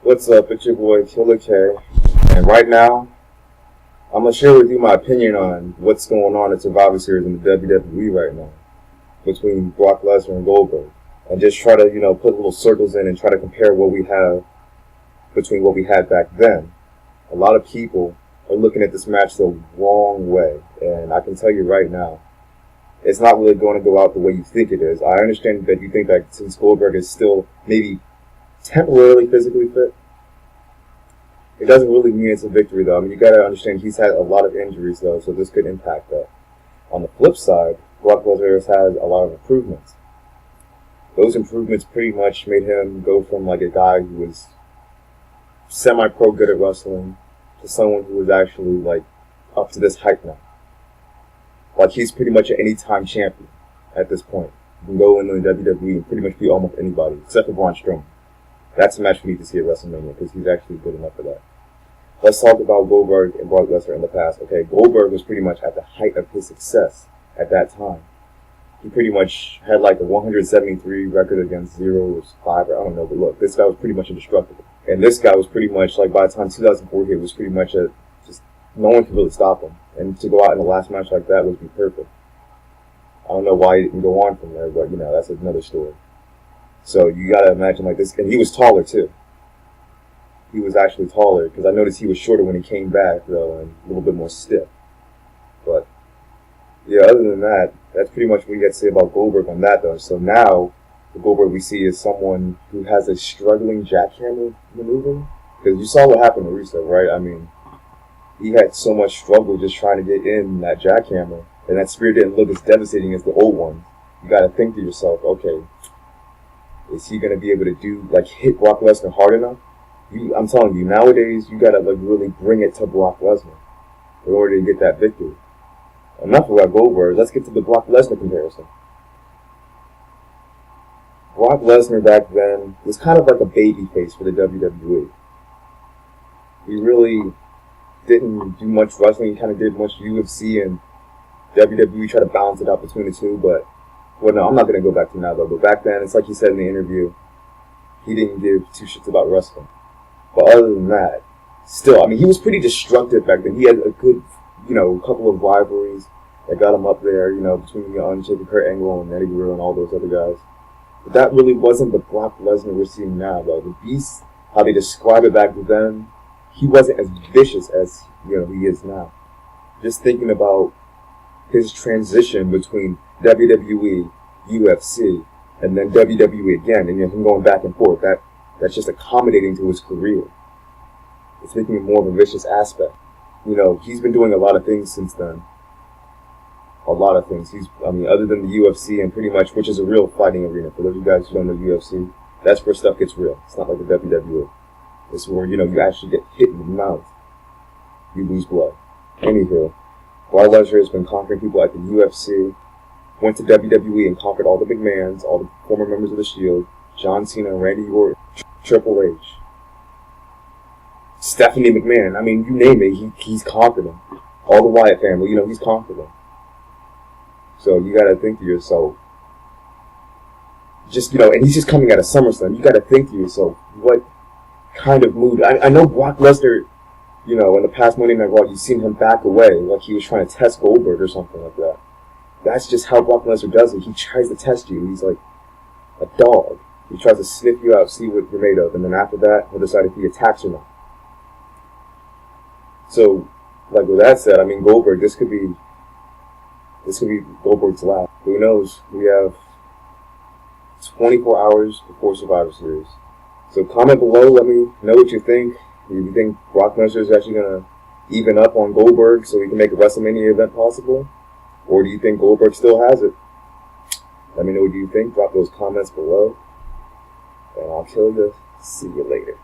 What's up? It's your boy Killer K, and right now I'm gonna share with you my opinion on what's going on at Survivor Series in the WWE right now between Brock Lesnar and Goldberg, and just try to put little circles in and try to compare what we have between what we had back then. A lot of people are looking at this match the wrong way, and I can tell you right now, it's not really going to go out the way you think it is. I understand that you think that since Goldberg is still maybe temporarily physically fit, it doesn't really mean it's a victory, though. I mean, you got to understand he's had a lot of injuries, though, so this could impact that. On the flip side, Brock Lesnar has had a lot of improvements. Those improvements pretty much made him go from like a guy who was semi-pro good at wrestling to someone who was actually like up to this height now. Like he's pretty much an anytime champion at this point. You can go into the WWE and pretty much beat almost anybody except for Braun Strowman. That's a match we need to see at WrestleMania because he's actually good enough for that. Let's talk about Goldberg and Brock Lesnar in the past. Okay, Goldberg was pretty much at the height of his success at that time. He pretty much had like a 173 record against 0 or 5, or I don't know, but look, this guy was pretty much indestructible. And this guy was pretty much, like by the time 2004 hit, was pretty much just no one could really stop him. And to go out in the last match like that would be perfect. I don't know why he didn't go on from there, but that's another story. So you gotta imagine like this, and he was taller too. He was actually taller, because I noticed he was shorter when he came back, though, and a little bit more stiff. But, yeah, other than that, that's pretty much what you got to say about Goldberg on that, though. So now, the Goldberg we see is someone who has a struggling jackhammer maneuver. Because you saw what happened to Rusev, right? I mean, he had so much struggle just trying to get in that jackhammer, and that spear didn't look as devastating as the old one. You got to think to yourself, okay, is he going to be able to hit Brock Lesnar hard enough? I'm telling you, nowadays, you gotta really bring it to Brock Lesnar in order to get that victory. Enough about Goldberg. Let's get to the Brock Lesnar comparison. Brock Lesnar back then was kind of like a baby face for the WWE. He really didn't do much wrestling. He kind of did much UFC and WWE, try to balance it out between the two. But, well, no, I'm not going to go back to now, though. But back then, it's like he said in the interview, he didn't give two shits about wrestling. But other than that, still, I mean, he was pretty destructive back then. He had a good, couple of rivalries that got him up there, between the Undertaker, Kurt Angle, and Eddie Guerrero, and all those other guys. But that really wasn't the Brock Lesnar we're seeing now, though. The Beast, how they describe it back then, he wasn't as vicious as, he is now. Just thinking about his transition between WWE, UFC, and then WWE again, and him going back and forth, that's just accommodating to his career. It's making it more of a vicious aspect. He's been doing a lot of things since then. A lot of things. Other than the UFC and pretty much, which is a real fighting arena. For those of you guys who don't know UFC, that's where stuff gets real. It's not like the WWE. It's where, you actually get hit in the mouth. You lose blood. Anywho, Brock Lesnar has been conquering people at the UFC, went to WWE and conquered all the big mans, all the former members of the Shield, John Cena, Randy Orton, Triple H, Stephanie McMahon. I mean, you name it, he's conquered them. All the Wyatt family, he's conquered them. So you gotta think to yourself, and he's just coming out of SummerSlam. You gotta think to yourself, what kind of mood? I know Brock Lesnar, in the past Monday Night Raw, you've seen him back away, like he was trying to test Goldberg or something like that. That's just how Brock Lesnar does it. He tries to test you. He's like a dog. He tries to sniff you out, see what you're made of, and then after that, he'll decide if he attacks or not. So, like with that said, I mean, Goldberg, this could be Goldberg's last. Who knows? We have 24 hours before Survivor Series. So comment below, let me know what you think. Do you think Brock Lesnar is actually going to even up on Goldberg so he can make a WrestleMania event possible? Or do you think Goldberg still has it? Let me know what you think. Drop those comments below. And I'll kill you. See you later.